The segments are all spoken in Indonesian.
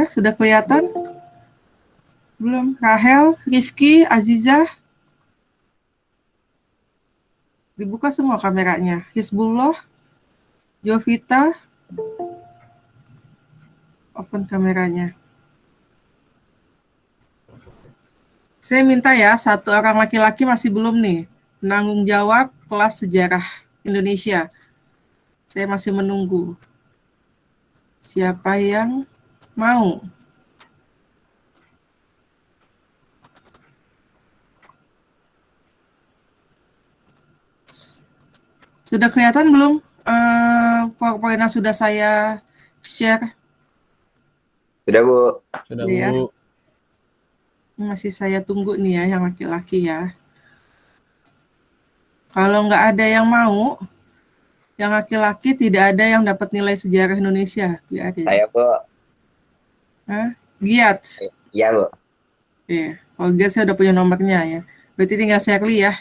Sudah kelihatan? Belum? Rahel, Rifki, Azizah. Dibuka semua kameranya. Hizbullah, Jovita, open kameranya. Saya minta ya, satu orang laki-laki masih belum nih. Penanggung jawab kelas sejarah Indonesia. Saya masih menunggu. Siapa yang mau? Sudah kelihatan belum PowerPoint yang sudah saya share? Sudah, Bu. Sudah, Ya. Bu. Masih saya tunggu nih ya, yang laki-laki ya. Kalau nggak ada yang mau, yang laki-laki tidak ada yang dapat nilai sejarah Indonesia. Biarin. Saya, Bu. Giat. Iya, Bu. Iya. Kalau Giat saya udah punya nomornya ya. Berarti tinggal Shirley ya.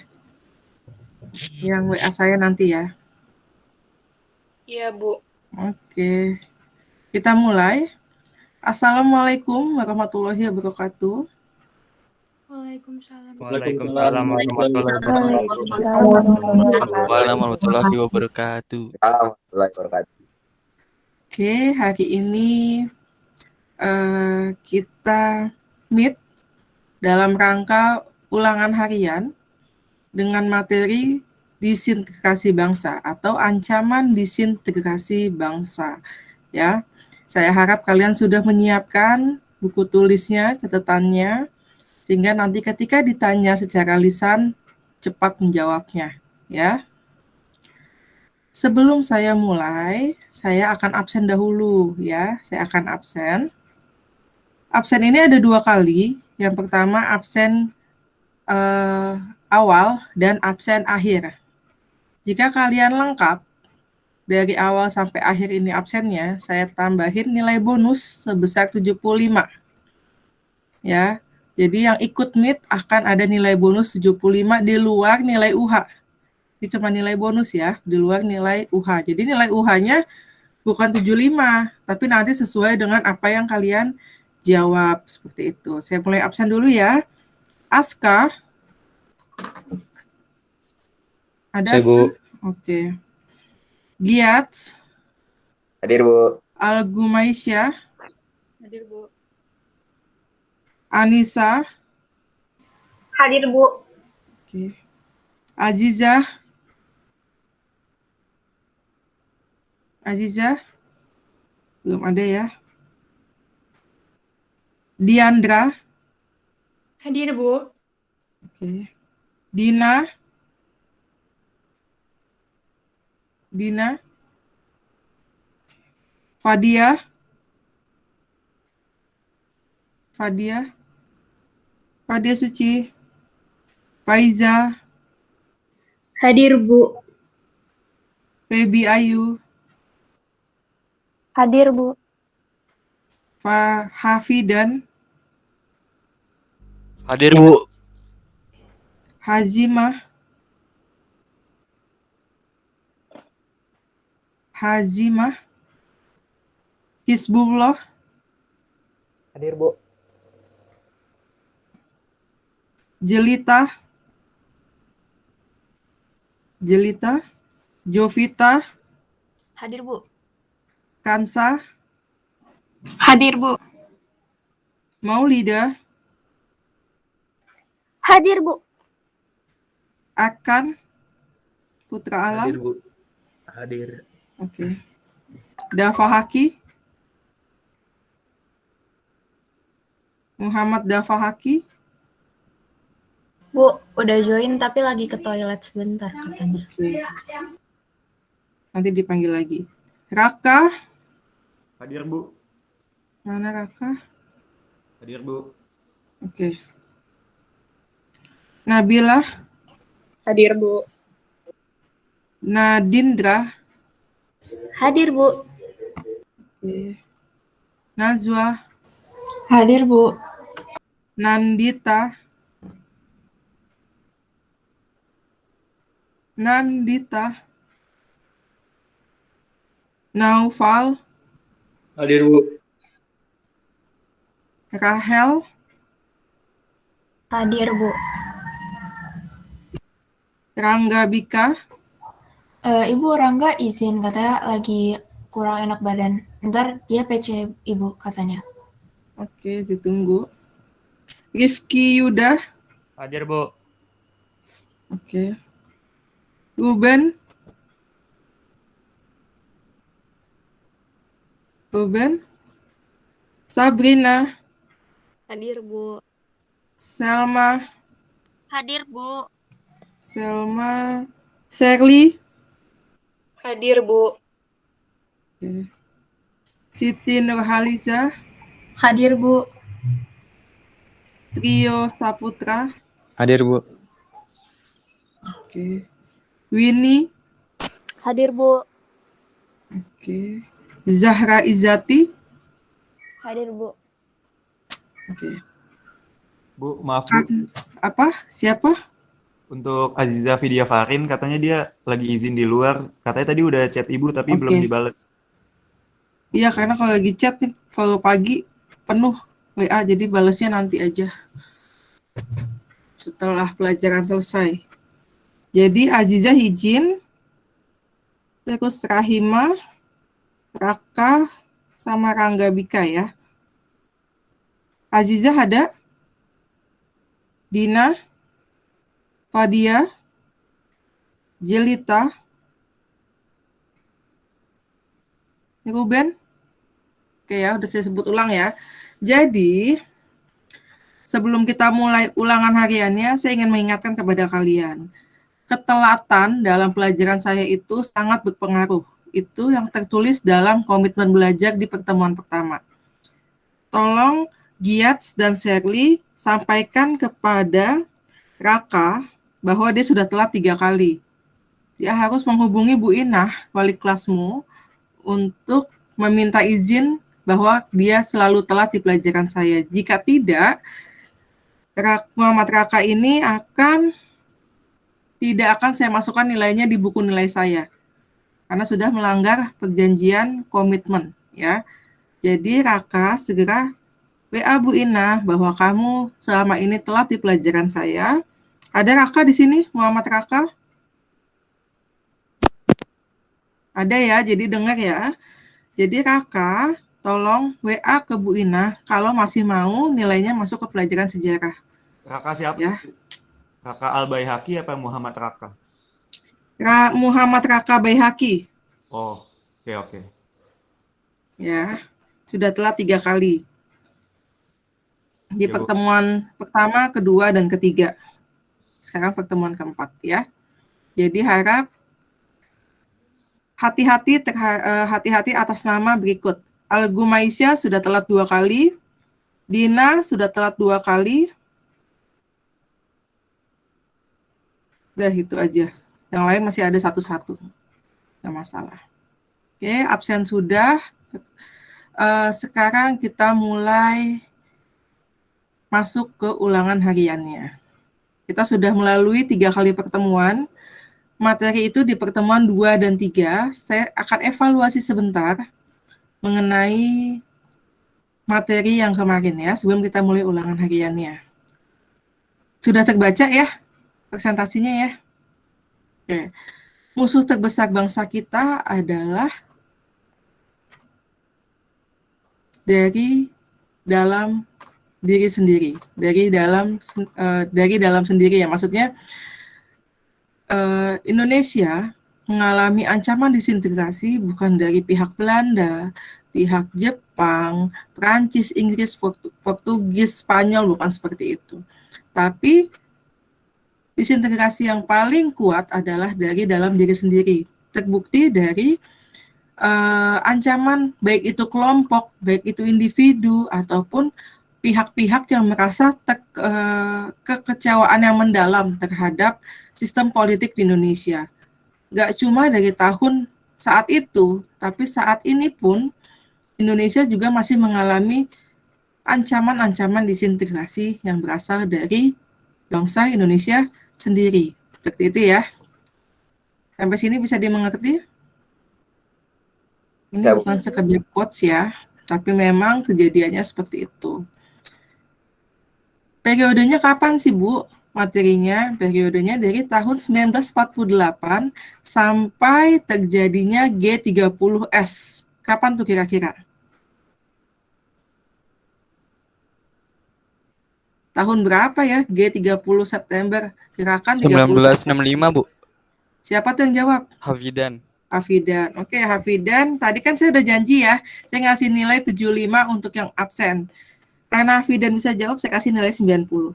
Yang WA saya nanti ya. Iya, Bu. Oke. Kita mulai. Assalamualaikum warahmatullahi wabarakatuh. Waalaikumsalam. Waalaikumsalam warahmatullahi wabarakatuh. Warahmatullahi wabarakatuh. Oke, hari ini kita meet dalam rangka ulangan harian dengan materi disintegrasi bangsa atau ancaman disintegrasi bangsa. Ya, saya harap kalian sudah menyiapkan buku tulisnya, catatannya, sehingga nanti ketika ditanya secara lisan cepat menjawabnya. Ya. Sebelum saya mulai, saya akan absen dahulu. Ya, saya akan absen. Absen ini ada 2 kali. Yang pertama absen awal dan absen akhir. Jika kalian lengkap dari awal sampai akhir ini absennya, saya tambahin nilai bonus sebesar 75. Ya. Jadi yang ikut meet akan ada nilai bonus 75 di luar nilai UH. Ini cuma nilai bonus ya, di luar nilai UH. Jadi nilai UH-nya bukan 75, tapi nanti sesuai dengan apa yang kalian jawab, seperti itu. Saya mulai absen dulu ya. Aska. Ada, Bu? Oke. Giat. Hadir, Bu. Algumaisya. Hadir, Bu. Anissa. Hadir, Bu. Oke. Azizah. Azizah. Belum ada ya. Diandra. Hadir, Bu. Oke. Dina. Dina. Fadia. Fadia. Fadia Suci. Faiza. Hadir, Bu. Febi Ayu. Hadir, Bu. Hafidan. Hadir, Bu. Hazimah. Hazimah. Hizbullah. Hadir, Bu. Jelita. Jelita. Jovita. Hadir, Bu. Kansa. Hadir, Bu. Maulida. Hadir, Bu. Akan. Putra Alam. Hadir, Bu. Hadir. Oke. Dafa Haki. Muhammad Dafa Haki. Bu, udah join tapi lagi ke toilet sebentar katanya. Oke. Nanti dipanggil lagi. Raka. Hadir, Bu. Mana Raka? Hadir, Bu. Oke. Nabila. Hadir, Bu. Nadindra. Hadir, Bu. Oke. Najwa. Hadir, Bu. Nandita. Nandita. Naufal, Hadir, Bu. Rahel, Hadir, Bu. Rangga Bika, Ibu Rangga izin katanya lagi kurang enak badan. Ntar dia PC Ibu katanya. oke ditunggu. Rifki Yuda, Hadir, Bu. oke. Ruben, Sabrina, Hadir Bu. Selma, Hadir Bu. Sherly, Hadir Bu. oke. Siti Nurhaliza, Hadir, Bu. Trio Saputra, Hadir, Bu. oke. Winnie, Hadir Bu. oke. Zahra Izati, Hadir Bu. oke. Bu, maaf, Bu. Apa? Siapa? Untuk Aziza Vidya Farin, katanya dia lagi izin di luar. Katanya tadi udah chat Ibu, tapi Oke. belum dibales. Iya, karena kalau lagi chat nih, kalau pagi penuh WA, jadi balasnya nanti aja. Setelah pelajaran selesai. Jadi Aziza izin, terus Rahima, Raka, sama Rangga Bika ya. Aziza ada? Dina, Fadia, Jelita, Ruben. Oke ya, udah saya sebut ulang ya. Jadi, sebelum kita mulai ulangan hariannya, saya ingin mengingatkan kepada kalian. Ketelatan dalam pelajaran saya itu sangat berpengaruh. Itu yang tertulis dalam komitmen belajar di pertemuan pertama. Tolong Giats dan Sherly sampaikan kepada Raka bahwa dia sudah telat 3 kali. Dia harus menghubungi Bu Inah, wali kelasmu, untuk meminta izin bahwa dia selalu telat di pelajaran saya. Jika tidak, Muhammad Raka ini tidak akan saya masukkan nilainya di buku nilai saya. Karena sudah melanggar perjanjian komitmen. Ya. Jadi Raka segera WA Bu Inah bahwa kamu selama ini telat di pelajaran saya. Ada Raka di sini, Muhammad Raka? Ada ya, jadi dengar ya. Jadi Raka, tolong WA ke Bu Inah kalau masih mau nilainya masuk ke pelajaran sejarah. Raka siapa? Ya. Raka Al-Baihaqi apa Muhammad Raka? Muhammad Raka Baihaqi. Oh, oke. Ya, sudah telat 3 kali. Di Ya, Bu. pertemuan pertama, kedua, dan ketiga. Sekarang pertemuan keempat ya. Jadi harap hati-hati atas nama berikut. Al-Gumaisya sudah telat 2 kali. Dina sudah telat 2 kali. Udah itu aja. Yang lain masih ada satu-satu. Nggak masalah. Oke, absen sudah. Sekarang kita mulai masuk ke ulangan hariannya. Kita sudah melalui 3 kali pertemuan. Materi itu di pertemuan 2 dan 3, saya akan evaluasi sebentar mengenai materi yang kemarin ya, sebelum kita mulai ulangan hariannya. Sudah terbaca ya presentasinya ya? Oke. Musuh terbesar bangsa kita adalah dari dalam diri sendiri, dari dalam sendiri ya, maksudnya Indonesia mengalami ancaman disintegrasi bukan dari pihak Belanda, pihak Jepang, Prancis, Inggris, Portugis, Spanyol, bukan seperti itu. Tapi disintegrasi yang paling kuat adalah dari dalam diri sendiri. Terbukti dari ancaman baik itu kelompok, baik itu individu, ataupun pihak-pihak yang merasa kekecewaan yang mendalam terhadap sistem politik di Indonesia. Gak cuma dari tahun saat itu, tapi saat ini pun Indonesia juga masih mengalami ancaman-ancaman disintegrasi yang berasal dari bangsa Indonesia sendiri. Seperti itu ya. Sampai sini bisa dimengerti? Ini Bisa, Bu. bukan sekedar quotes ya, tapi memang kejadiannya seperti itu. Periodenya kapan sih, Bu? Materinya, periodenya dari tahun 1948 sampai terjadinya G30S. Kapan tuh kira-kira? Tahun berapa ya G30 September? Kirakan 30 1965, Bu. Siapa tuh yang jawab? Hafidan. Hafidan. Oke, Hafidan. Tadi kan saya udah janji ya, saya ngasih nilai 75 untuk yang absen. Karena Hafidan bisa jawab, saya kasih nilai 90.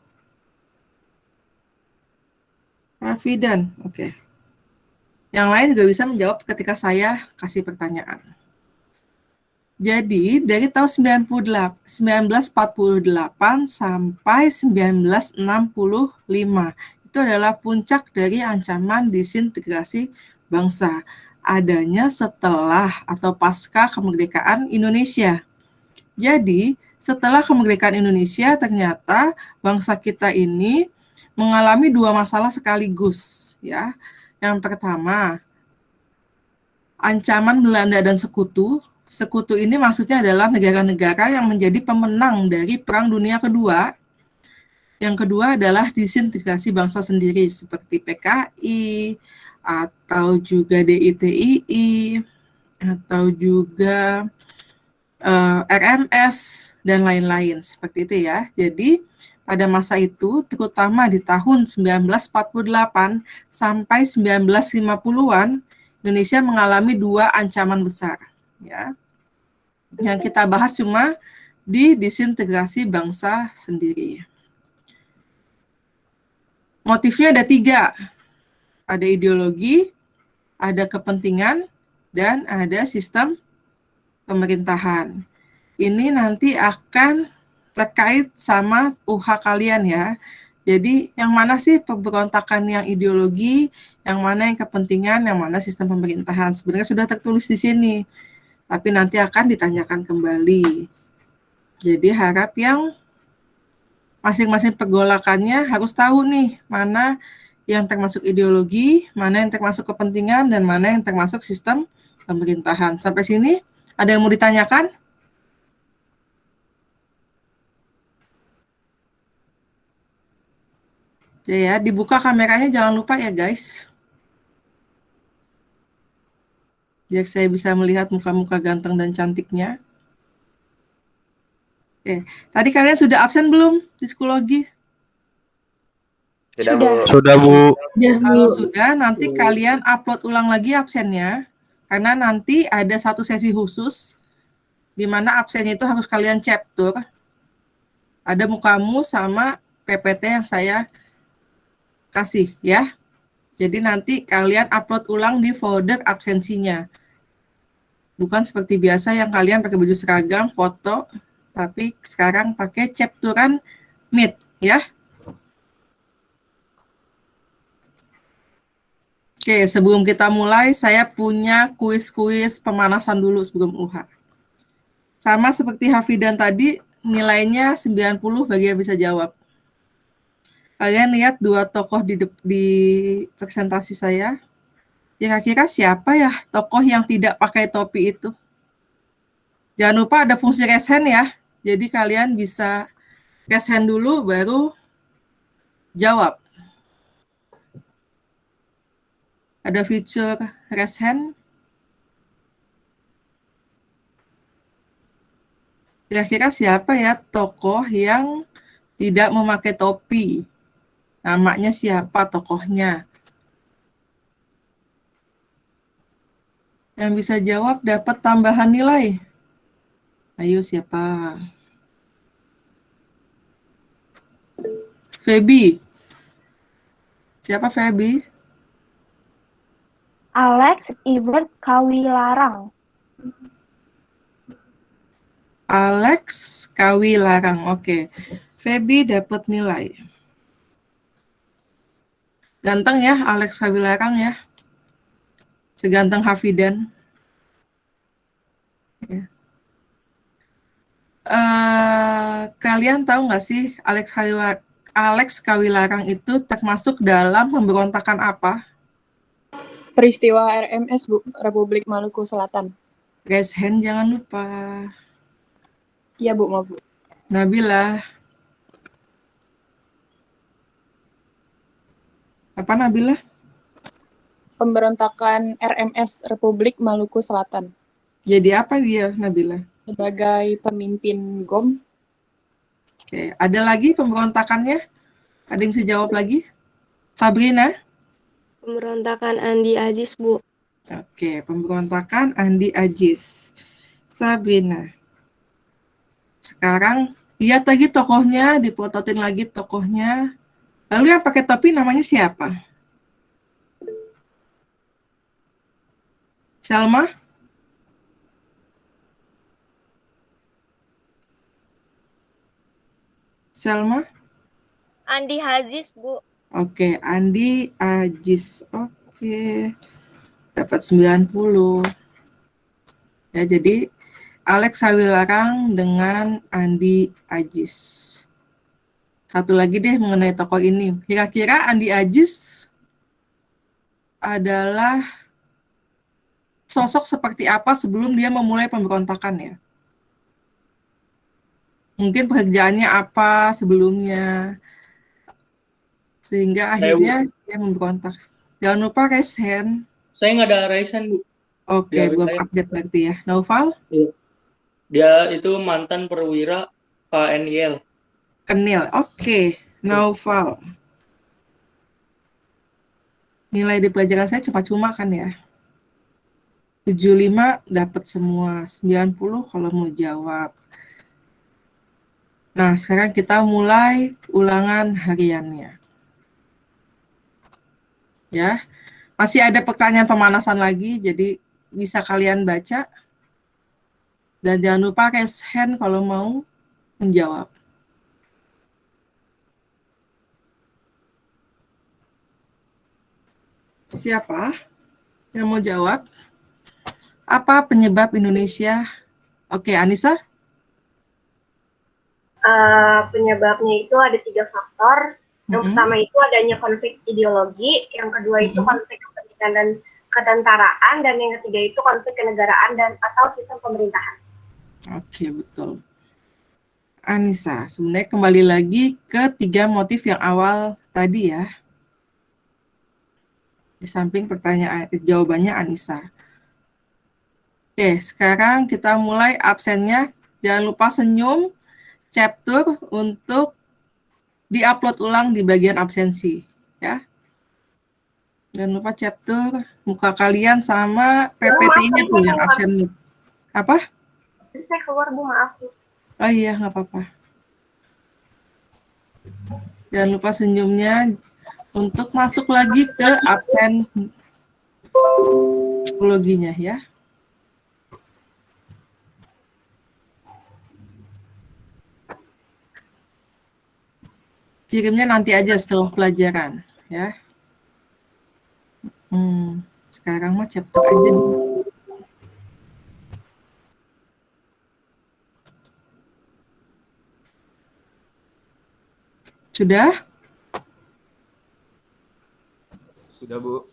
Hafidan, oke. Yang lain juga bisa menjawab ketika saya kasih pertanyaan. Jadi, dari tahun 1948 sampai 1965, itu adalah puncak dari ancaman disintegrasi bangsa. Adanya setelah atau pasca kemerdekaan Indonesia. Jadi, setelah kemerdekaan Indonesia, ternyata bangsa kita ini mengalami dua masalah sekaligus, ya. Yang pertama, ancaman Belanda dan Sekutu. Sekutu ini maksudnya adalah negara-negara yang menjadi pemenang dari Perang Dunia Kedua. Yang kedua adalah disintegrasi bangsa sendiri seperti PKI atau juga DITII atau juga RMS dan lain-lain seperti itu ya. Jadi pada masa itu terutama di tahun 1948 sampai 1950-an Indonesia mengalami dua ancaman besar ya. Yang kita bahas cuma di disintegrasi bangsa sendiri. Motifnya ada 3. Ada ideologi, ada kepentingan, dan ada sistem pemerintahan. Ini nanti akan terkait sama UH kalian ya. Jadi yang mana sih pemberontakan yang ideologi, yang mana yang kepentingan, yang mana sistem pemerintahan. Sebenarnya sudah tertulis di sini. Tapi nanti akan ditanyakan kembali. Jadi harap yang masing-masing pergolakannya harus tahu nih, mana yang termasuk ideologi, mana yang termasuk kepentingan, dan mana yang termasuk sistem pemerintahan. Sampai sini, ada yang mau ditanyakan? Ya, dibuka kameranya jangan lupa ya guys. Biar saya bisa melihat muka-muka ganteng dan cantiknya. Oke, tadi kalian sudah absen belum di psikologi? Sudah, Bu. Sudah, Bu. Kalau sudah, nanti kalian upload ulang lagi absennya. Karena nanti ada satu sesi khusus, di mana absennya itu harus kalian capture. Ada mukamu sama PPT yang saya kasih ya. Jadi nanti kalian upload ulang di folder absensinya. Bukan seperti biasa yang kalian pakai baju seragam, foto, tapi sekarang pakai capturean Meet ya. Oke, sebelum kita mulai, saya punya kuis-kuis pemanasan dulu sebelum UH. Sama seperti Hafidan tadi, nilainya 90 bagi yang bisa jawab. Kalian lihat 2 tokoh di presentasi saya. Kira-kira siapa ya tokoh yang tidak pakai topi itu? Jangan lupa ada fungsi raise hand ya. Jadi kalian bisa raise hand dulu baru jawab. Ada fitur raise hand. Kira-kira siapa ya tokoh yang tidak memakai topi? Namanya siapa tokohnya? Yang bisa jawab dapat tambahan nilai. Ayo siapa? Feby. Siapa Feby? Alex Ibert Kawilarang. Alex Kawilarang. Oke. Feby dapat nilai. Ganteng ya Alex Kawilarang ya. Seganteng Hafidan. Ya. Kalian tahu nggak sih Alex Kawilarang itu termasuk dalam pemberontakan apa? Peristiwa RMS, Bu, Republik Maluku Selatan. Raise hand jangan lupa. Iya Bu, mau Bu. Nabila. Apa Nabila? Pemberontakan RMS Republik Maluku Selatan Jadi apa dia Nabila? sebagai pemimpin GOM. Oke, ada lagi pemberontakannya? Ada yang bisa jawab lagi? Sabrina? Pemberontakan Andi Aziz, Bu. Oke, pemberontakan Andi Aziz. Sabrina. Sekarang lihat lagi tokohnya, dipototin lagi tokohnya. Lalu yang pakai topi namanya siapa? Selma? Selma? Andi Aziz, Bu. Oke, Andi Aziz. Oke. Dapat 90. Ya, jadi Alex Sawilarang dengan Andi Aziz. Satu lagi deh mengenai tokoh ini. Kira-kira Andi Aziz adalah sosok seperti apa sebelum dia memulai pemberontakan ya? Mungkin pekerjaannya apa sebelumnya, sehingga akhirnya dia memberontak. Jangan lupa raise hand. Saya nggak ada raisan, Bu. Oke, Dia belum saya. update berarti ya. Naufal? Dia itu mantan perwira KNIL. Kenil. Oke, Naufal. Nilai di pelajaran saya cuma-cuma kan ya. 75 dapat semua, 90 kalau mau jawab. Nah, sekarang kita mulai ulangan hariannya. Ya. Masih ada pertanyaan pemanasan lagi, jadi bisa kalian baca. Dan jangan lupa raise hand kalau mau menjawab. Siapa yang mau jawab? Apa penyebab Indonesia? Oke, Anissa? Penyebabnya itu ada 3 faktor. Yang pertama itu adanya konflik ideologi, yang kedua itu konflik kepentingan dan ketentaraan, dan yang ketiga itu konflik kenegaraan dan atau sistem pemerintahan. Oke, betul. Anissa, sebenarnya kembali lagi ke 3 motif yang awal tadi ya. Di samping pertanyaan jawabannya Anissa. Oke, sekarang kita mulai absennya. Jangan lupa senyum, chapter untuk di-upload ulang di bagian absensi, ya. Jangan lupa chapter muka kalian sama PPT-nya tuh yang absen. Apa? Saya keluar, Bu, maaf. Oh iya, nggak apa-apa. Jangan lupa senyumnya untuk masuk lagi ke absen psikologinya ya. Kirimnya nanti aja setelah pelajaran ya. Sekarang mah chapter aja. Sudah? Sudah, Bu.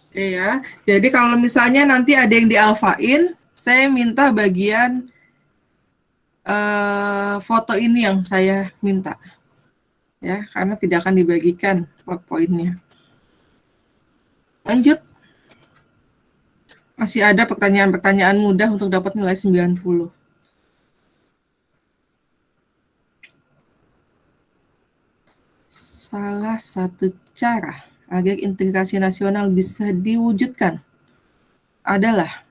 Oke ya. Jadi kalau misalnya nanti ada yang dialfain, saya minta bagian foto ini yang saya minta. Ya, karena tidak akan dibagikan PowerPoint-nya. Lanjut. Masih ada pertanyaan-pertanyaan mudah untuk dapat nilai 90. Salah satu cara agar integrasi nasional bisa diwujudkan adalah,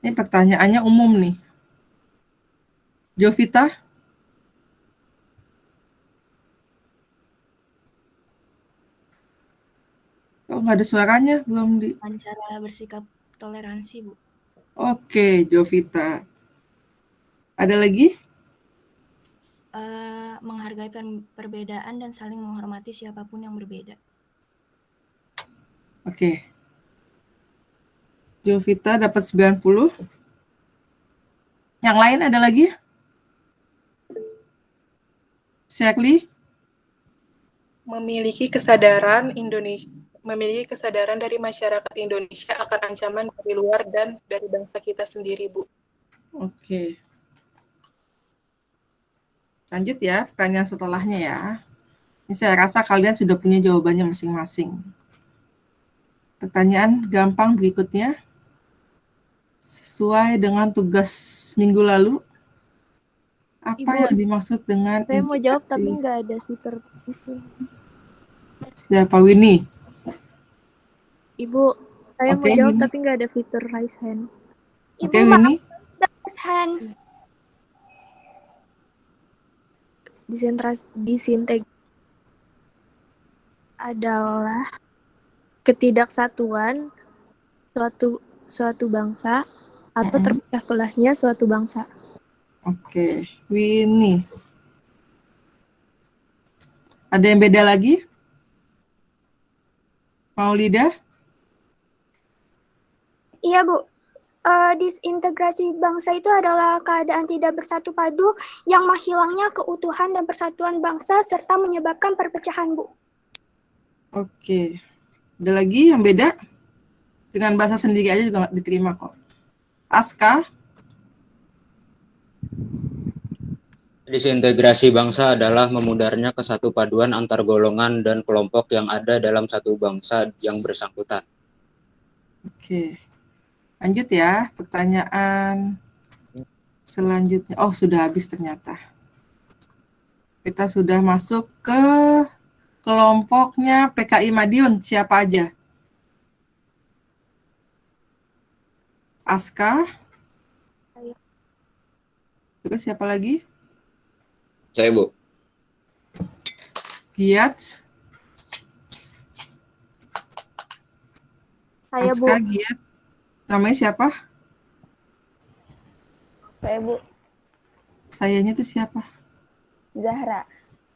ini pertanyaannya umum nih. Jovita? Oh, nggak ada suaranya, belum di... Cara bersikap toleransi, Bu. Oke, Jovita. Ada lagi? Menghargai perbedaan dan saling menghormati siapapun yang berbeda. Oke. Jovita dapat 90. Yang lain ada lagi? Syakli? Memiliki kesadaran Indonesia memiliki kesadaran dari masyarakat Indonesia akan ancaman dari luar dan dari bangsa kita sendiri, Bu. Oke. Lanjut ya, pertanyaan setelahnya ya. Ini saya rasa kalian sudah punya jawabannya masing-masing. Pertanyaan gampang berikutnya. Sesuai dengan tugas minggu lalu, apa Ibu, yang dimaksud dengan saya mau jawab integrasi? tapi nggak ada fitur itu. Siapa Winnie? Ibu, saya Oke, mau jawab Winnie. tapi nggak ada fitur raise hand. Oke, Winnie. Disintegrasi adalah ketidaksatuan suatu bangsa atau terpecah belahnya suatu bangsa. Oke, Winnie. Ada yang beda lagi? Maulida? Iya, Bu. Disintegrasi bangsa itu adalah keadaan tidak bersatu padu yang menghilangnya keutuhan dan persatuan bangsa serta menyebabkan perpecahan, Bu. Oke. Ada lagi yang beda? Dengan bahasa sendiri aja juga nggak diterima kok. Aska? Disintegrasi bangsa adalah memudarnya kesatu paduan antar golongan dan kelompok yang ada dalam satu bangsa yang bersangkutan. Oke. Lanjut ya, pertanyaan selanjutnya. Oh, sudah habis ternyata. Kita sudah masuk ke kelompoknya PKI Madiun. Siapa aja? Aska? Terus siapa lagi? Saya, Bu. Giat? Saya, Bu. Aska, Giat. Namanya siapa? Saya, Bu. Sayanya itu siapa? Zahra.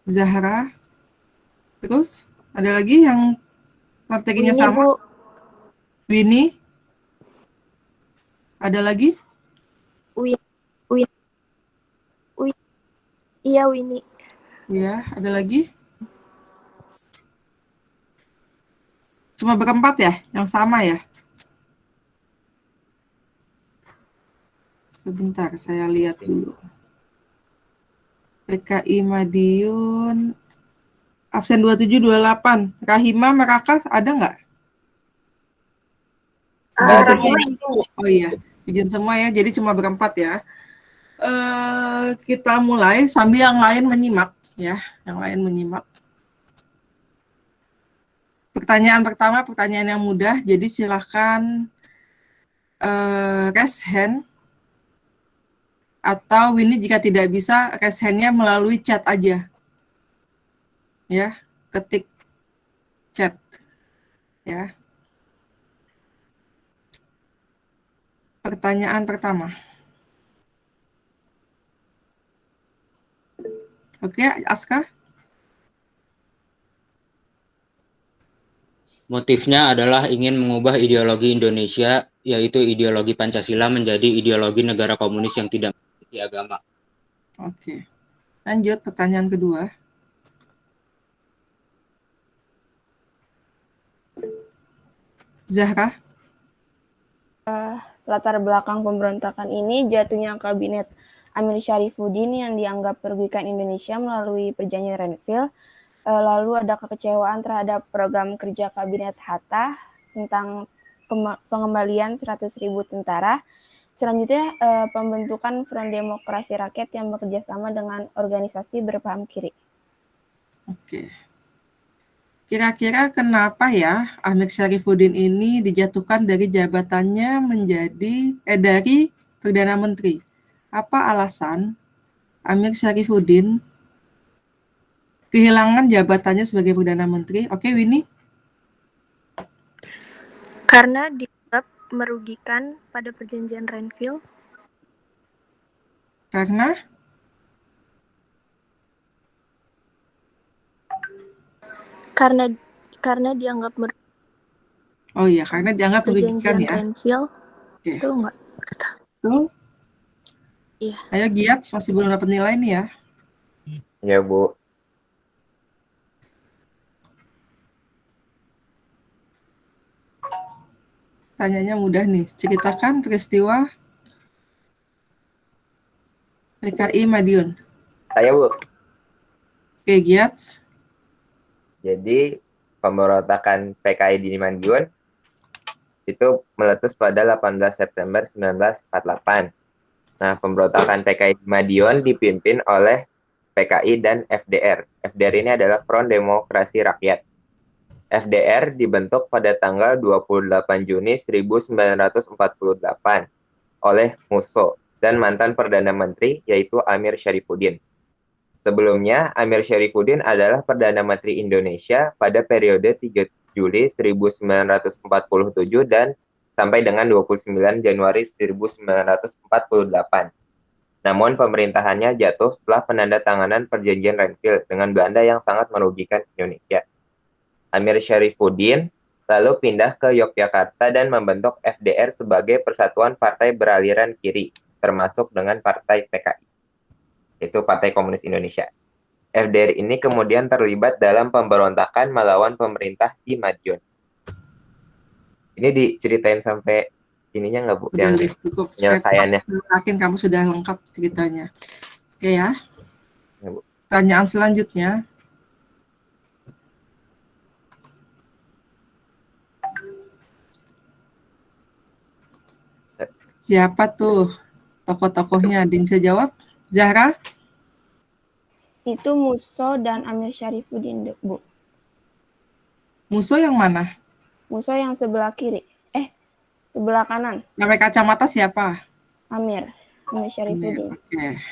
Zahra. Terus ada lagi yang materinya Winnie, sama? Bu. Winnie. Ada lagi? Iya, Winnie. Iya, ada lagi? Cuma berempat ya? Yang sama ya? Sebentar, saya lihat dulu. PKI Madiun. Absen 27, 28. Rahima, Meraka, ada nggak? Izin semua ya? Oh iya, izin semua ya. Jadi cuma berempat ya. Kita mulai sambil yang lain menyimak ya. Yang lain menyimak. Pertanyaan pertama, pertanyaan yang mudah. Jadi silahkan raise hand. Atau Winnie jika tidak bisa, raise hand-nya melalui chat aja. Ya, ketik chat. Ya. Pertanyaan pertama. Oke, Aska? Motifnya adalah ingin mengubah ideologi Indonesia, yaitu ideologi Pancasila menjadi ideologi negara komunis yang tidak memiliki agama. Oke. Lanjut, pertanyaan kedua. Zahra? Latar belakang pemberontakan ini jatuhnya kabinet Amir Syarifuddin yang dianggap merugikan Indonesia melalui perjanjian Renville. Lalu ada kekecewaan terhadap program kerja kabinet Hatta tentang pengembalian 100.000 tentara. Selanjutnya pembentukan Front Demokrasi Rakyat yang bekerja sama dengan organisasi berpaham kiri. Oke. Kira-kira kenapa ya Amir Syarifuddin ini dijatuhkan dari jabatannya menjadi dari Perdana Menteri? Apa alasan Amir Syarifuddin kehilangan jabatannya sebagai Perdana Menteri? Oke, Winnie? Karena dianggap merugikan pada perjanjian Renville. Karena? Karena dianggap Oh iya, karena dianggap merugikan ya. Renville. Oke. Itu enggak? Betul? Iya. Ayo Giat, masih belum dapat nilai nih ya. Ya, Bu. tanyanya mudah nih. Ceritakan peristiwa PKI Madiun. Saya, Bu. Oke, Giat. Jadi, pemberontakan PKI di Madiun itu meletus pada 18 September 1948. Nah, pemberontakan PKI di Madiun dipimpin oleh PKI dan FDR. FDR ini adalah Front Demokrasi Rakyat. FDR dibentuk pada tanggal 28 Juni 1948 oleh Musso dan mantan Perdana Menteri yaitu Amir Syarifuddin. Sebelumnya, Amir Syarifuddin adalah Perdana Menteri Indonesia pada periode 3 Juli 1947 dan sampai dengan 29 Januari 1948. Namun pemerintahannya jatuh setelah penandatanganan perjanjian Renville dengan Belanda yang sangat merugikan Indonesia. Amir Syarifuddin lalu pindah ke Yogyakarta dan membentuk FDR sebagai Persatuan Partai Beraliran Kiri, termasuk dengan Partai PKI, yaitu Partai Komunis Indonesia. FDR ini kemudian terlibat dalam pemberontakan melawan pemerintah di Madiun. Ini diceritain sampai ininya nggak, Bu? Udah, Yang cukup. penyelesaiannya. Saya yakin kamu sudah lengkap ceritanya. Oke ya. Ya, Bu. Pertanyaan selanjutnya. Siapa tuh tokoh-tokohnya? Ada yang bisa jawab? Zahra? Itu Musso dan Amir Syarifuddin, Bu. Musuh yang mana? Musso yang sebelah kiri. Sebelah kanan. Pakai kacamata siapa? Amir Syarifuddin. Oke.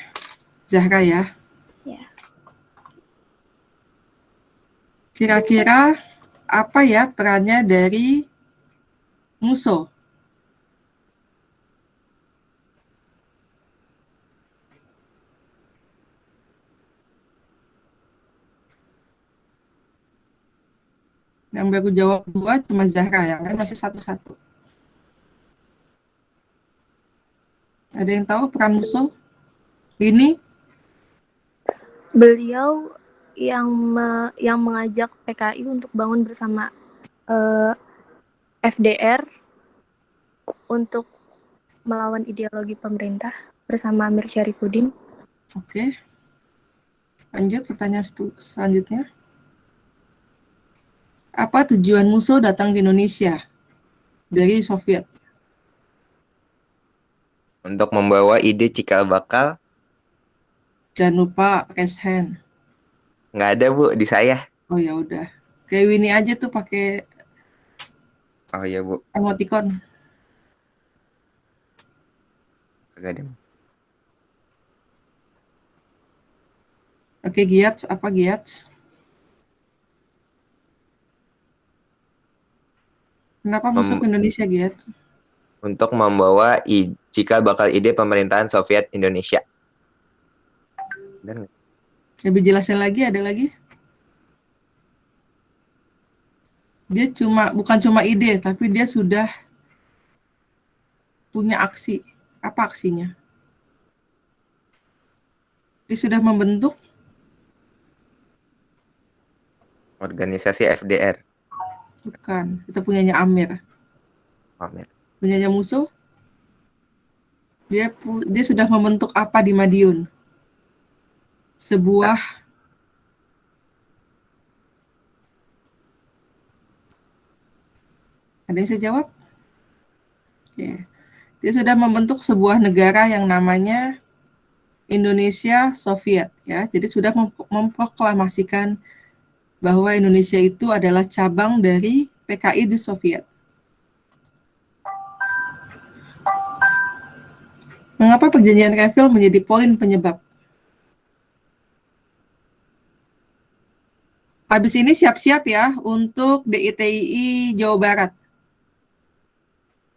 Zahra ya. Ya. Kira-kira apa ya perannya dari Musso? Yang baru jawab 2 cuma Zahra, yang lain masih satu-satu. Ada yang tahu peran Musso? Ini? Beliau yang mengajak PKI untuk bangun bersama FDR untuk melawan ideologi pemerintah bersama Amir Syarifuddin. Oke. Lanjut pertanyaan selanjutnya. Apa tujuan Musso datang ke Indonesia dari Soviet? Untuk membawa ide cikal bakal. Jangan lupa raise hand. Nggak ada, Bu, di saya. Oh ya udah. Kayak Winnie aja tuh pakai Oh iya, Bu. emoticon. Nggak ada. Oke, Giat, apa Giat? Kenapa masuk ke Indonesia, Giat? Untuk membawa cikal bakal ide pemerintahan Soviet Indonesia. Dan Lebih jelasnya lagi, ada lagi? Dia bukan cuma ide, tapi dia sudah punya aksi. Apa aksinya? Dia sudah membentuk organisasi FDR. Bukan, itu punyanya Amir. Amir. Punyanya Musso. Dia sudah membentuk apa di Madiun? Sebuah Ada yang bisa jawab? Oke. Dia sudah membentuk sebuah negara yang namanya Indonesia Soviet, ya. Jadi sudah memproklamasikan bahwa Indonesia itu adalah cabang dari PKI di Soviet. Mengapa perjanjian Renville menjadi poin penyebab? Habis ini siap-siap ya untuk DITII Jawa Barat.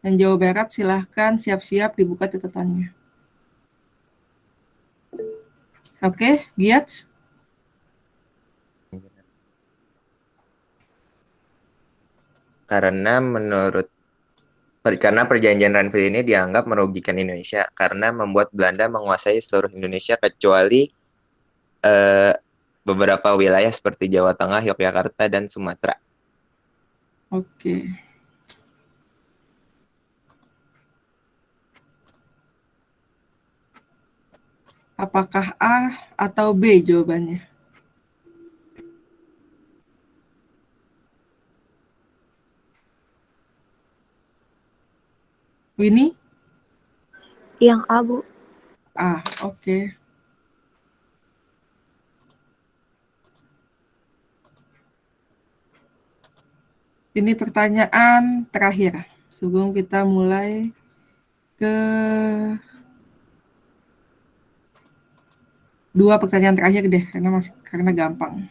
Dan Jawa Barat silahkan siap-siap dibuka catatannya. Oke, Giat. Karena perjanjian Renville ini dianggap merugikan Indonesia karena membuat Belanda menguasai seluruh Indonesia kecuali beberapa wilayah seperti Jawa Tengah, Yogyakarta, dan Sumatera. Oke. Apakah A atau B jawabannya? Winnie? Yang A, Bu. A, oke. Ini pertanyaan terakhir sebelum kita mulai ke 2 pertanyaan terakhir deh, karena gampang.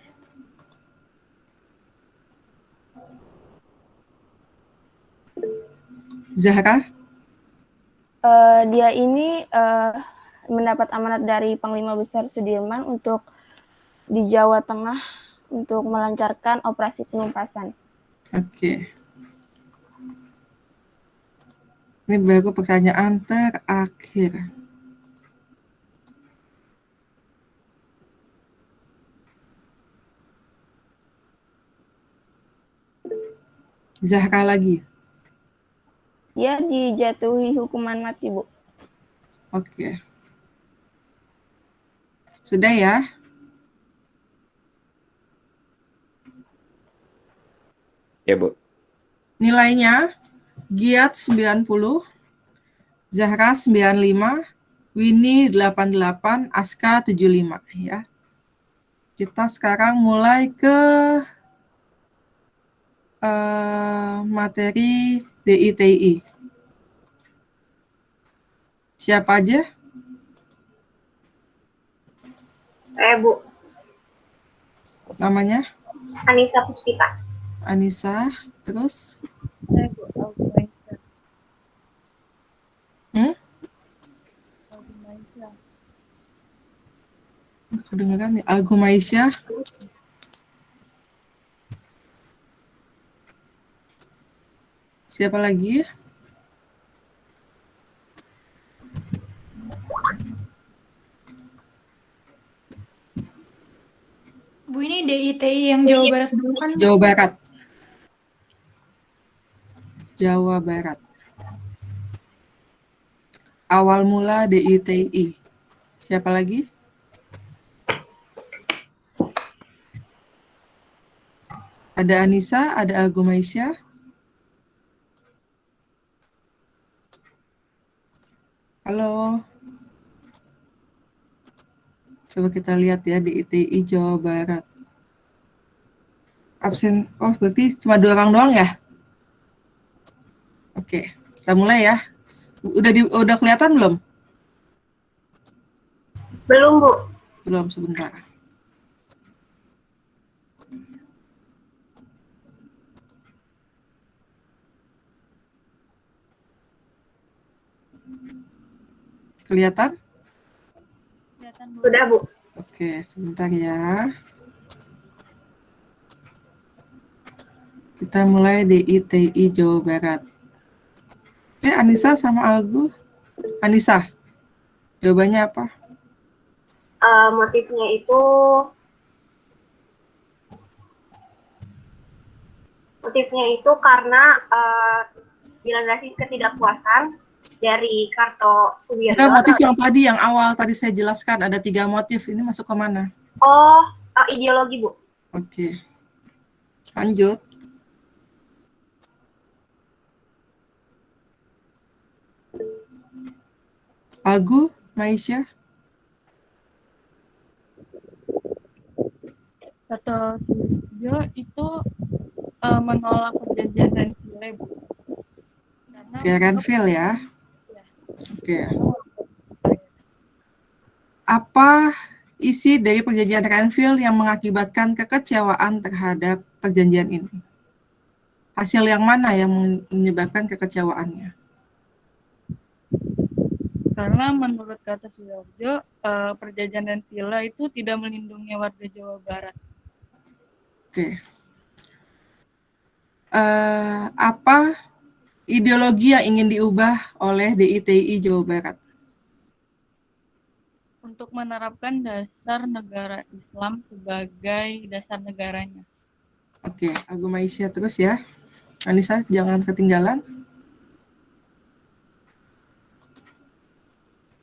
Zahra? Dia ini mendapat amanat dari Panglima Besar Sudirman untuk di Jawa Tengah untuk melancarkan operasi penumpasan. Oke. Ini baru pertanyaan terakhir. Zahra lagi. Dia dijatuhi hukuman mati, Bu. Oke. Sudah ya? Ya, Bu. Nilainya Giat 90, Zahra 95, Winnie 88, Aska 75 ya. Kita sekarang mulai ke materi DITI. Siapa aja? Bu. Namanya? Anissa Puspita. Anissa, terus? Kedengeran nih, Algumaisya. Siapa lagi? Bu, ini DITI yang Jawa Barat dulu kan? Jawa Barat. Jawa Barat. Awal mula DITI. Siapa lagi? Ada Anissa, ada Algumaisya. Halo. Coba kita lihat ya DITI Jawa Barat. Absen. Oh, berarti cuma 2 orang doang ya? Oke, kita mulai ya. Udah kelihatan belum? Belum, Bu. Belum, sebentar. Kelihatan? Sudah, Bu. Oke, sebentar ya. Kita mulai DITI Jawa Barat. Anissa sama Algu. Anissa, jawabannya apa? Motifnya itu karena bilanasi ketidakpuasan dari Karto Suwiryo. Enggak, motif yang tadi, yang awal tadi saya jelaskan, ada 3 motif. Ini masuk ke mana? Oh, ideologi, Bu. Oke. Lanjut. Algu, Maisya. Karto Suwiryo itu menolak perjanjian Renville, Bu. Oke, Renville ya. Oke. Apa isi dari perjanjian Renville yang mengakibatkan kekecewaan terhadap perjanjian ini? Hasil yang mana yang menyebabkan kekecewaannya? Karena menurut kata Suwiryo, perjanjian Renville itu tidak melindungi warga Jawa Barat. Oke. Apa ideologi yang ingin diubah oleh DITI Jawa Barat? Untuk menerapkan dasar negara Islam sebagai dasar negaranya. Oke, Algumaisya terus ya. Anissa, jangan ketinggalan.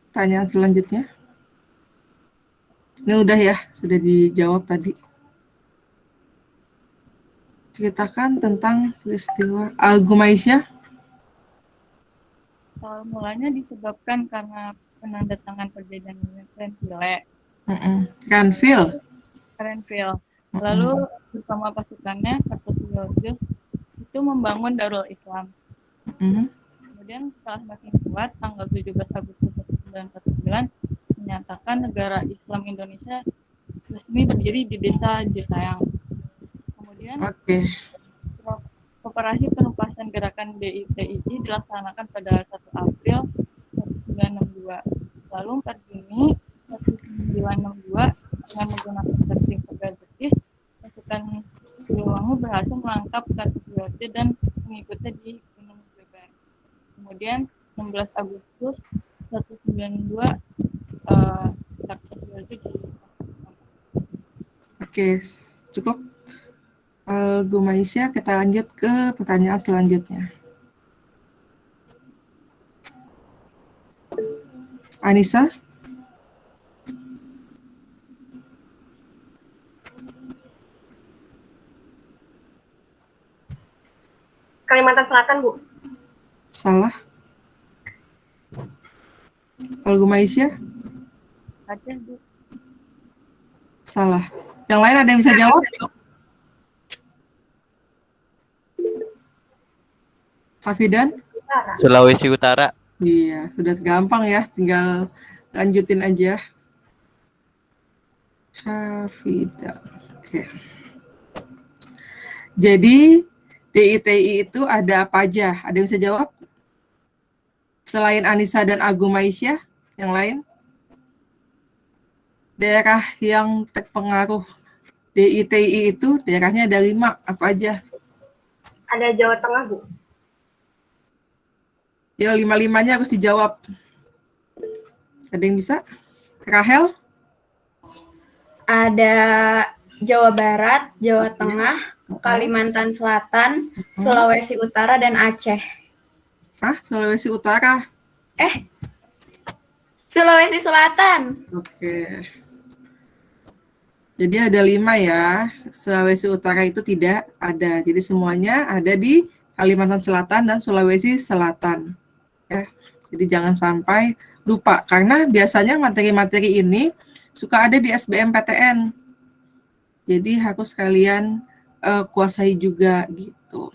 Pertanyaan selanjutnya. Ini udah ya, sudah dijawab tadi. Ceritakan tentang peristiwa Al-Gumaisya. Mulanya disebabkan karena penandatangan perjanjian Renville. Renville. Lalu bersama pasukannya Kartosuwirjo itu membangun Darul Islam. Kemudian setelah makin kuat, tanggal 17 Agustus 1949 menyatakan negara Islam Indonesia resmi berdiri di desa Jesayang. Kemudian operasi penumpasan gerakan DITII dilaksanakan pada 1 April 1962. Lalu 4 Juni 1962 dengan menggunakan taktik pegal betis, pasukan Siliwangi berhasil menangkap Kartosuwirjo dan mengikutnya di Gunung Bleber. Kemudian 16 Agustus 1992 Kartosuwirjo di Oke, cukup. Al-Gumaisya, kita lanjut ke pertanyaan selanjutnya. Anissa? Kalimantan Selatan, Bu. Salah. Al-Gumaisya? Aceh, Bu. Salah. Yang lain ada yang bisa jawab? Hafidan? Sulawesi Utara. Iya, sudah gampang ya, tinggal lanjutin aja. Hafidan. Oke. Jadi DITI itu ada apa aja? Ada yang bisa jawab? Selain Anissa dan Al-Gumaisya, yang lain? Daerah yang terpengaruh DITI itu daerahnya ada 5, apa aja? Ada Jawa Tengah, Bu. Ya, 5-5-nya harus dijawab. Ada yang bisa? Rahel? Ada Jawa Barat, Jawa Tengah, Kalimantan Selatan, Sulawesi Utara, dan Aceh. Sulawesi Utara? Sulawesi Selatan. Oke. Jadi ada 5 ya. Sulawesi Utara itu tidak ada. Jadi semuanya ada di Kalimantan Selatan dan Sulawesi Selatan. Ya. Jadi jangan sampai lupa. Karena biasanya materi-materi ini suka ada di SBMPTN. Jadi harus kalian kuasai juga gitu.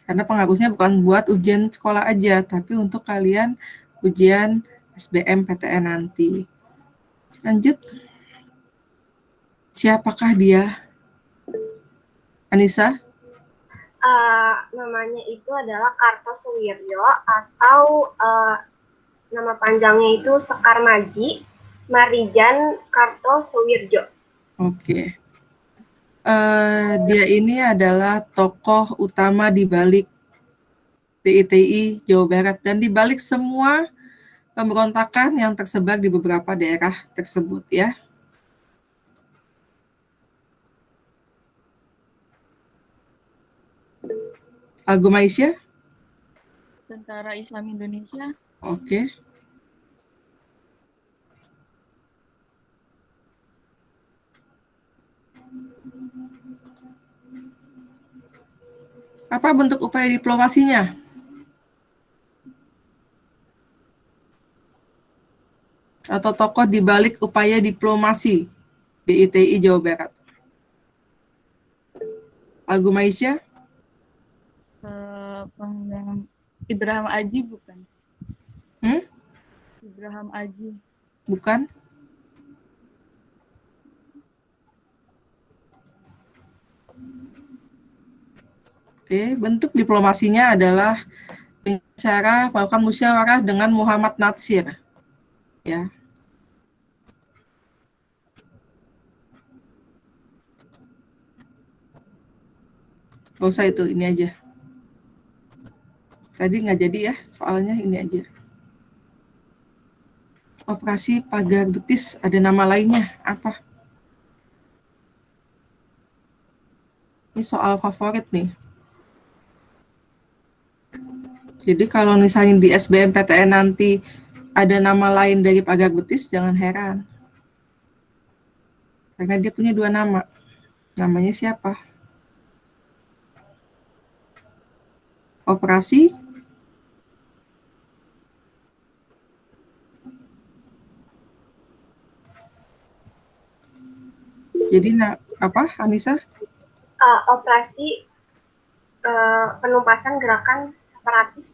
Karena pengaruhnya bukan buat ujian sekolah aja, tapi untuk kalian ujian SBMPTN nanti. Lanjut. Siapakah dia? Anissa? Namanya itu adalah Kartosuwirjo atau nama panjangnya itu Sekar Maji Marijan Kartosuwirjo. Oke. Dia ini adalah tokoh utama di balik DITI Jawa Barat dan di balik semua pemberontakan yang tersebar di beberapa daerah tersebut ya. Al-Gumaisya? Tentara Islam Indonesia. Oke. Apa bentuk upaya diplomasinya? Atau tokoh di balik upaya diplomasi DITI Jawa Barat? Al-Gumaisya? Ibrahim Aji bukan? Ibrahim Aji. Bukan? Oke, bentuk diplomasinya adalah cara melakukan musyawarah dengan Muhammad Natsir. Ya. Gak usah itu, ini aja. Tadi nggak jadi ya, soalnya ini aja. Operasi Pagar Betis, ada nama lainnya, apa? Ini soal favorit nih. Jadi kalau misalnya di SBMPTN nanti ada nama lain dari Pagar Betis, jangan heran. Karena dia punya 2 nama. Namanya siapa? Operasi jadi apa Anissa? Operasi penumpasan gerakan separatis.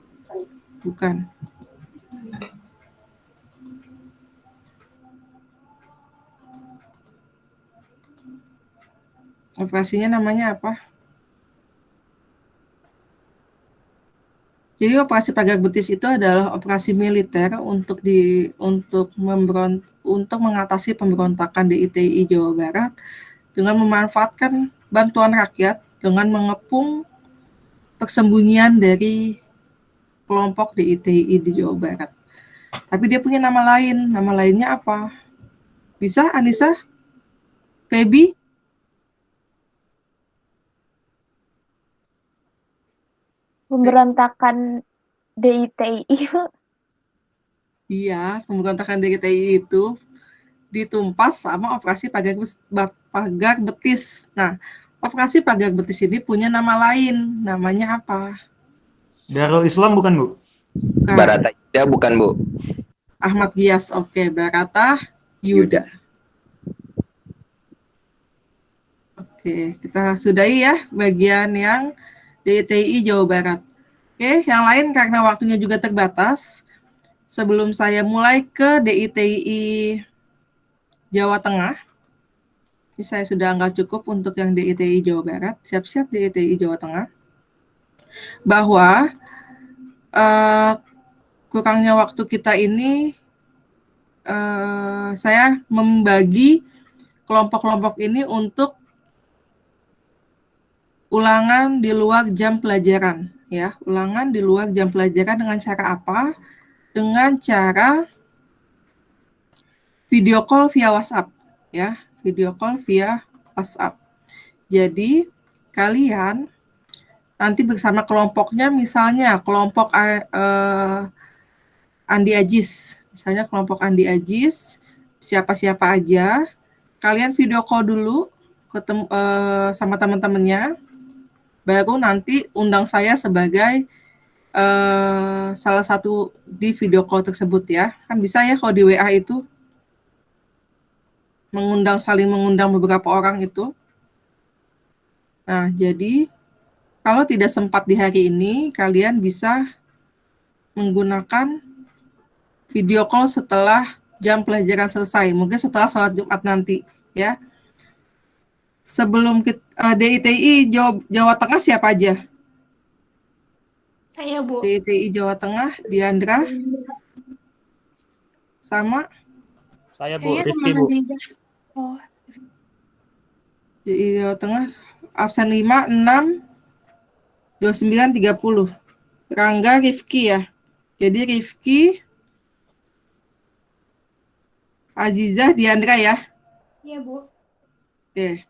Bukan. Operasinya namanya apa? Jadi operasi pagar betis itu adalah operasi militer untuk mengatasi pemberontakan di ITI Jawa Barat dengan memanfaatkan bantuan rakyat dengan mengepung persembunyian dari kelompok di ITI di Jawa Barat. Tapi dia punya nama lain. Nama lainnya apa? Bisa Anissa? Feby? Pemberontakan DITI. Iya, pemberontakan DITI itu ditumpas sama operasi pagar betis. Nah, operasi pagar betis ini punya nama lain. Namanya apa? Darul Islam bukan, Bu? Bukan. Barata Yuda bukan, Bu. Ahmad Giyas. Oke, Barata Yuda. Oke, kita sudahi ya bagian yang DITI Jawa Barat. Oke, yang lain karena waktunya juga terbatas. Sebelum saya mulai ke DITI Jawa Tengah, ini saya sudah anggap cukup untuk yang DITI Jawa Barat. Siap-siap DITI Jawa Tengah. Bahwa kurangnya waktu kita ini, saya membagi kelompok-kelompok ini untuk ulangan di luar jam pelajaran, ya. Ulangan di luar jam pelajaran dengan cara apa? Dengan cara video call via WhatsApp, ya. Video call via WhatsApp. Jadi kalian nanti bersama kelompoknya, misalnya kelompok Andi Ajis, misalnya kelompok Andi Ajis, siapa-siapa aja, kalian video call dulu ketemu sama teman-temannya. Baru nanti undang saya sebagai salah satu di video call tersebut ya. Kan bisa ya kalau di WA itu saling mengundang beberapa orang itu. Nah, jadi kalau tidak sempat di hari ini, kalian bisa menggunakan video call setelah jam pelajaran selesai. Mungkin setelah sholat Jumat nanti ya. Sebelum DITI Jawa Tengah siapa aja? Saya, Bu. DITI Jawa Tengah, Diandra. Sama? Saya, Bu. Saya Rizky, sama Bu. Aziza. Oh. DITI Jawa Tengah, absen 5, 6, 29, 30. Rangga, Rifki ya. Jadi Rifki, Aziza, Diandra ya. Iya, Bu. Oke.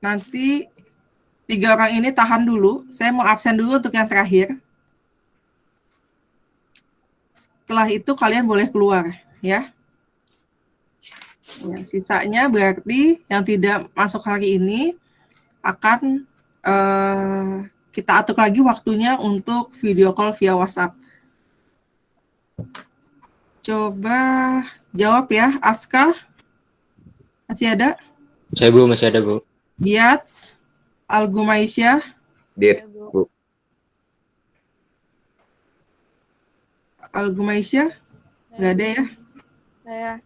Nanti 3 orang ini tahan dulu. Saya mau absen dulu untuk yang terakhir. Setelah itu kalian boleh keluar, ya. Ya, sisanya berarti yang tidak masuk hari ini akan kita atur lagi waktunya untuk video call via WhatsApp. Coba jawab ya, Aska. Masih ada? Saya, Bu, masih ada, Bu. Giat, Algumaisyah, Dir, Bu. Algumaisyah, nggak ada ya? Saya.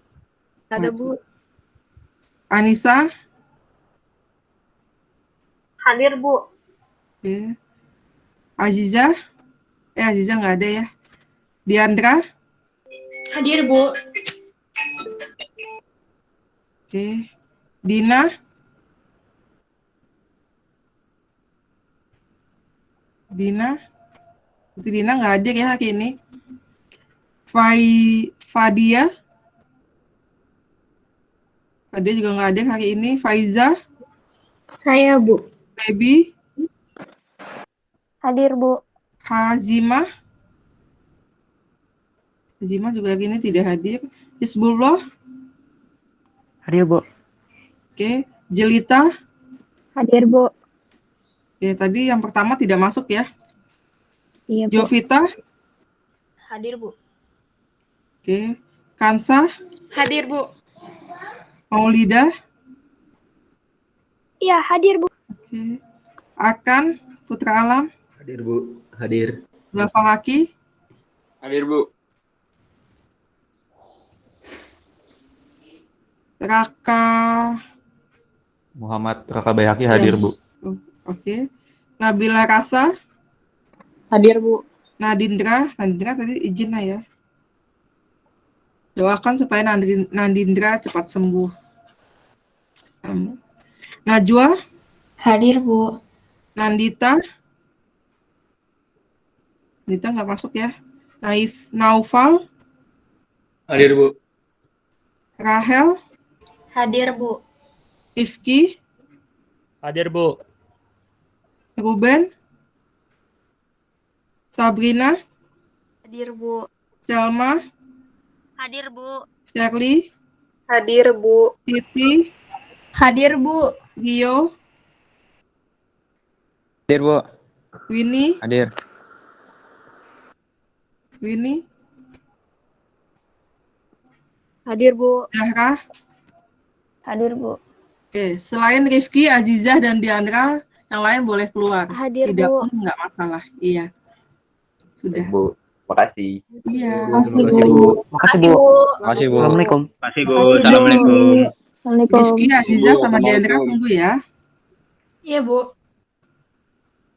Ada, Bu. Anissa, Hadir, Bu. Oke. Aziza, Aziza nggak ada ya? Diandra, Hadir, Bu. oke. Dina, itu Dina nggak hadir ya hari ini. Fadia juga nggak hadir hari ini. Faiza, Saya, Bu. Baby, Hadir, Bu. Hazimah juga hari ini tidak hadir. Hizbullah, Hadir, Bu. Oke, Jelita. Hadir, Bu. Oke, tadi yang pertama tidak masuk ya. Iya, Bu. Jovita. Hadir, Bu. Oke, Kansa. Hadir, Bu. Maulida. Iya, hadir, Bu. Oke. Akan Putra Alam. Hadir, Bu. Hadir. Gafahaki. Hadir, Bu. Raka. Muhammad Raka Bayhaqi hadir, Bu. Oke. Nabila Rasa. Hadir, Bu. Nadindra tadi izin lah ya. Doakan supaya Nadindra cepat sembuh. Najwa. Hadir, Bu. Nandita. Nandita nggak masuk ya. Naufal. Hadir, Bu. Rahel. Hadir, Bu. Rifki. Hadir, Bu. Ruben. Sabrina. Hadir, Bu. Selma. Hadir, Bu. Shirley. Hadir, Bu. Titi. Hadir, Bu. Rio. Hadir, Bu. Winnie. Hadir. Winnie. Hadir, Bu. Zahra. Hadir, Bu. Oke, selain Rifki, Azizah, dan Diandra, yang lain boleh keluar. Hadir, Tidak Bu. pun nggak masalah. Iya. Sudah. Bu. Makasih. Iya. Makasih, Bu. Makasih, Bu. Assalamualaikum. Makasih, Bu. Assalamualaikum. Assalamualaikum. Rifki, Azizah, sama Diandra Assalamualaikum. tunggu ya. Iya, Bu.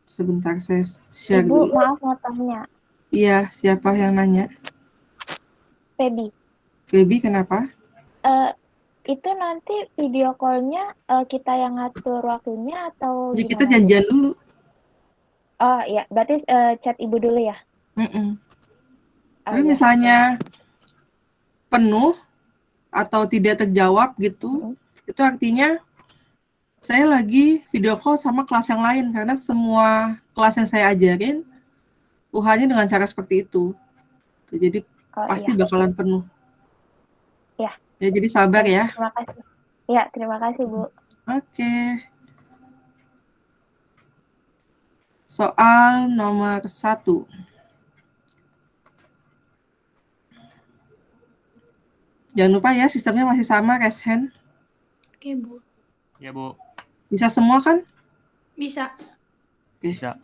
Sebentar saya share Ibu, dulu. maaf mau tanya. Iya, siapa yang nanya? Feby, Feby, kenapa? itu nanti video call-nya kita yang ngatur waktunya atau Ya, kita gimana, Bu? janjian dulu. Oh iya, berarti chat Ibu dulu ya? Mm-mm. Oh, Tapi iya. misalnya penuh atau tidak terjawab gitu, itu artinya saya lagi video call sama kelas yang lain karena semua kelas yang saya ajarin UH-nya dengan cara seperti itu. Jadi pasti iya. bakalan penuh. Ya. Ya, jadi sabar ya. Terima kasih. Ya, terima kasih, Bu. Oke. Soal nomor 1. Jangan lupa ya, sistemnya masih sama, raise hand. Oke, Bu. Ya, Bu. Bisa semua kan? Bisa. Oke. Bisa.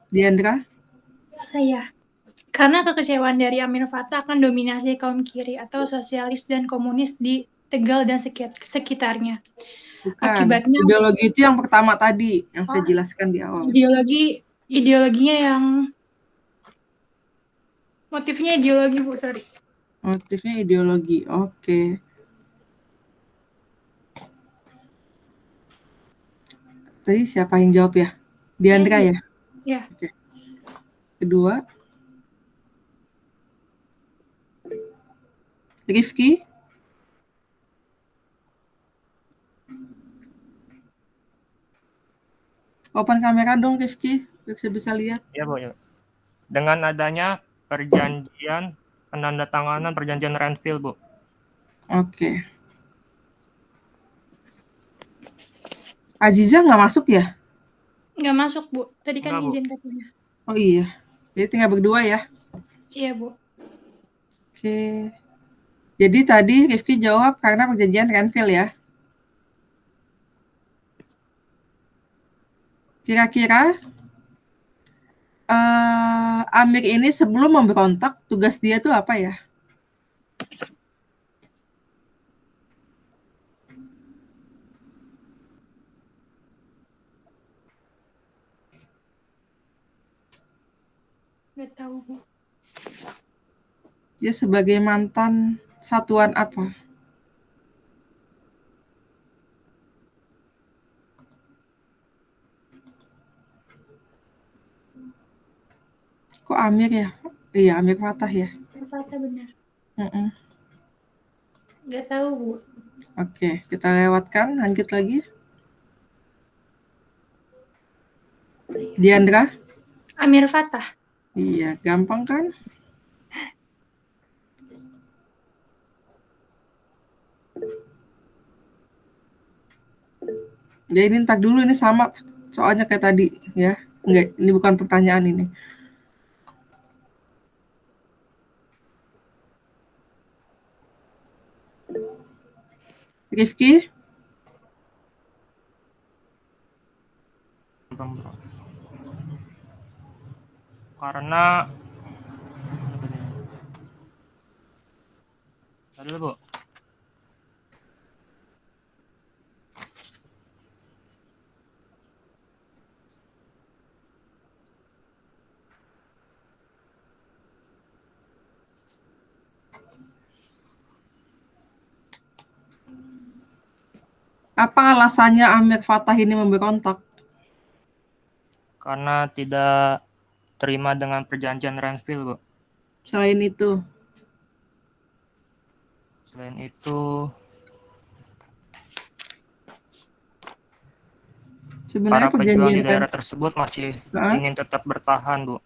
Diandra? Saya. Karena kekecewaan dari Amir Fattah akan dominasi kaum kiri atau sosialis dan komunis di Tegal dan sekitarnya. Bukan. Akibatnya Ideologi itu yang pertama tadi, yang saya jelaskan di awal. ideologinya yang motifnya ideologi, Bu, sorry. Motifnya ideologi, oke. Tadi siapa yang jawab ya? Diandra ya? Ya. Oke. Kedua. Rifki. Open kamera dong, Rifki, biar saya bisa lihat. Ya, Bu. Ya. Dengan adanya perjanjian penandatanganan perjanjian Renville, Bu. Oke. Aziza nggak masuk ya? Nggak masuk, Bu. Tadi kan Nggak, Bu. izin katanya. Oh iya. Jadi tinggal berdua ya? Iya, Bu. Oke. Jadi tadi Rifki jawab karena perjanjian Renville ya? Kira-kira Amir ini sebelum memberontak, tugas dia tuh apa ya? Nggak tahu, Bu. Dia sebagai mantan satuan apa? Kok Amir ya? Iya, Amir Fattah ya. Fattah benar. Mm-mm. Nggak tahu, Bu. Oke, kita lewatkan. Lanjut lagi. Diandra? Amir Fattah. Iya, gampang kan? Ya ini ntar dulu, ini sama soalnya kayak tadi ya. Enggak, ini bukan pertanyaan ini. Rifki? Karena tadi Bu. Apa alasannya Amir Fattah ini memberontak? Karena tidak terima dengan perjanjian Renville, Bu. Selain itu, sebenarnya para pejuang di perjanjian daerah tersebut masih ingin tetap bertahan, Bu.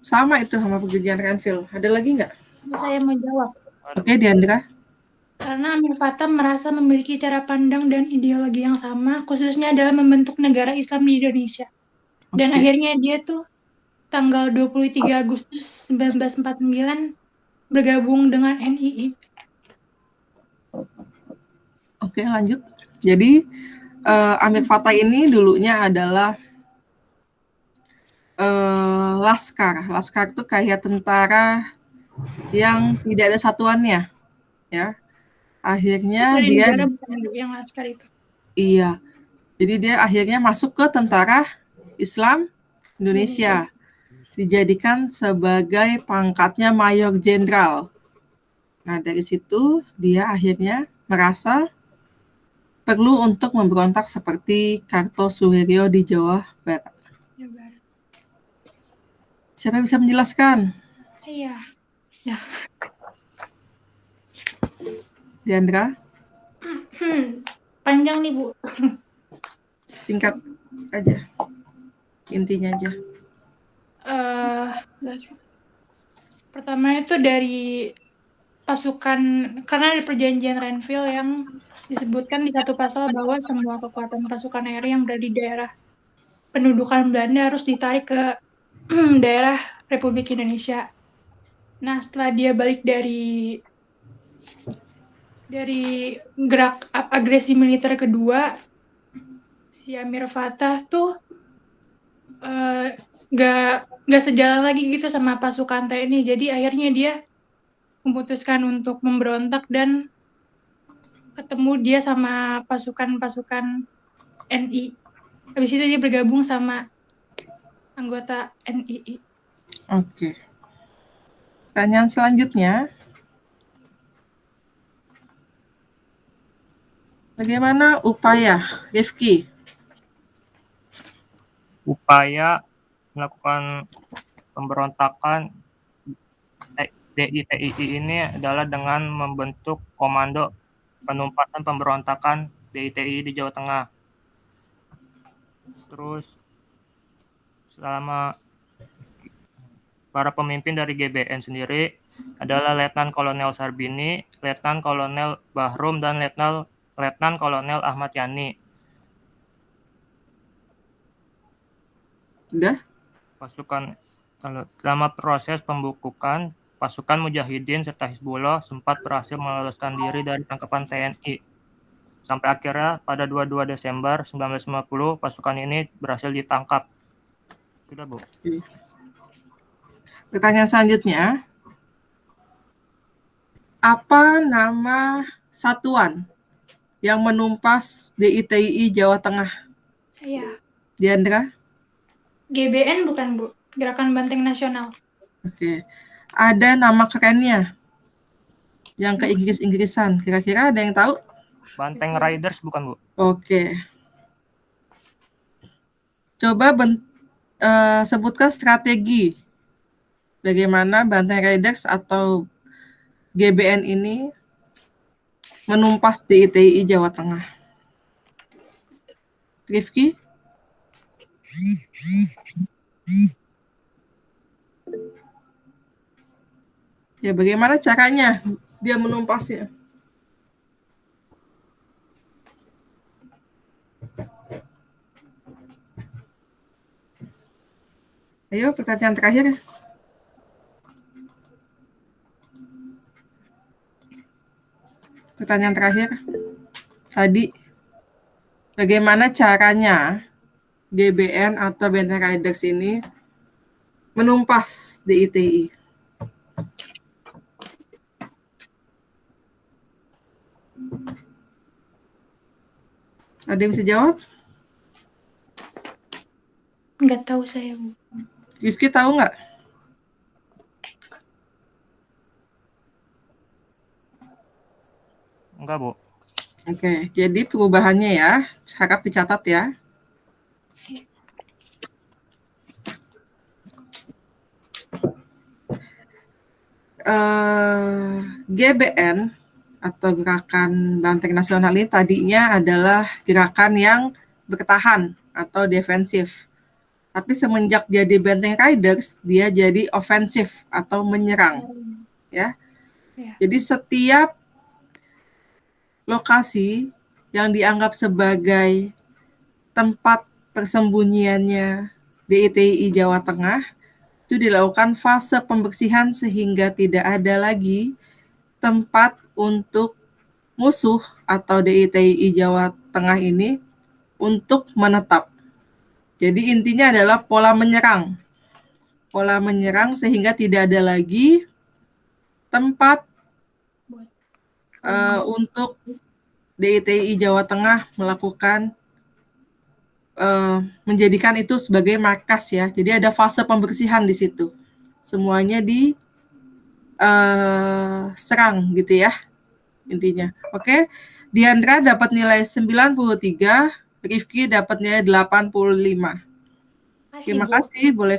Sama itu sama perjanjian Renville. Ada lagi nggak? Saya mau jawab. Oke, Diandra. Karena Amir Fattah merasa memiliki cara pandang dan ideologi yang sama, khususnya dalam membentuk negara Islam di Indonesia. Dan akhirnya dia tuh tanggal 23 Agustus 1949 bergabung dengan NII. Oke, lanjut. Jadi Amir Fattah ini dulunya adalah Laskar. Laskar itu kayak tentara yang tidak ada satuannya, ya. Akhirnya Dari dia negara bukan yang Laskar itu. Iya. Jadi dia akhirnya masuk ke tentara Islam Indonesia. Dijadikan sebagai pangkatnya Mayor Jenderal. Nah, dari situ dia akhirnya merasa perlu untuk memberontak seperti Kartosuwiryo di Jawa Barat. Siapa yang bisa menjelaskan? Saya. Ya. Diandra? Panjang nih, Bu. Singkat aja. Intinya aja. Pertama itu dari pasukan, karena ada perjanjian Renville yang disebutkan di satu pasal bahwa semua kekuatan pasukan RI yang berada di daerah pendudukan Belanda harus ditarik ke daerah Republik Indonesia. Nah, setelah dia balik dari gerak agresi militer kedua, si Amir Fattah tuh gak sejalan lagi gitu sama pasukan TNI. Jadi akhirnya dia memutuskan untuk memberontak dan ketemu dia sama pasukan-pasukan NI. Habis itu dia bergabung sama anggota NII. Oke. Pertanyaan selanjutnya. Bagaimana upaya Rifki? Upaya melakukan pemberontakan DITII ini adalah dengan membentuk komando penumpasan pemberontakan DITII di Jawa Tengah. Terus selama para pemimpin dari GBN sendiri adalah Letnan Kolonel Sarbini, Letnan Kolonel Bahrum, dan Letnan Kolonel Ahmad Yani. Udah? Selama proses pembukukan, pasukan Mujahidin serta Hizbullah sempat berhasil meloloskan diri dari tangkapan TNI. Sampai akhirnya pada 22 Desember 1950 pasukan ini berhasil ditangkap. Sudah, Bu. Pertanyaan selanjutnya. Apa nama satuan yang menumpas DITII Jawa Tengah? Saya. Diandra? GBN bukan, Bu. Gerakan Banteng Nasional. Oke. Ada nama kerennya yang ke Inggris-Inggrisan. Kira-kira ada yang tahu? Banteng Riders bukan, Bu? Oke. Coba sebutkan strategi bagaimana Banteng Riders atau GBN ini menumpas DITII Jawa Tengah. Rifki? Ya, bagaimana caranya dia menumpasnya? Ayo pertanyaan terakhir. Pertanyaan terakhir. Tadi, bagaimana caranya GBN atau Benteng Riders ini menumpas di ITI? Ada yang bisa jawab? Nggak tahu saya, Bu. Rifki tahu nggak? Enggak, Bu. Oke, jadi perubahannya ya, harap dicatat ya. GBN atau Gerakan Banteng Nasional ini tadinya adalah gerakan yang bertahan atau defensif. Tapi semenjak jadi Benteng Riders, dia jadi ofensif atau menyerang. Ya. Jadi setiap lokasi yang dianggap sebagai tempat persembunyiannya DITI Jawa Tengah itu dilakukan fase pembersihan sehingga tidak ada lagi tempat untuk musuh atau DITI Jawa Tengah ini untuk menetap. Jadi intinya adalah pola menyerang. Pola menyerang sehingga tidak ada lagi tempat untuk DITI Jawa Tengah melakukan menjadikan itu sebagai markas ya. Jadi ada fase pembersihan di situ. Semuanya serang gitu ya intinya. Oke. Diandra dapat nilai 93, Rifki dapat nilai 85. Terima kasih, boleh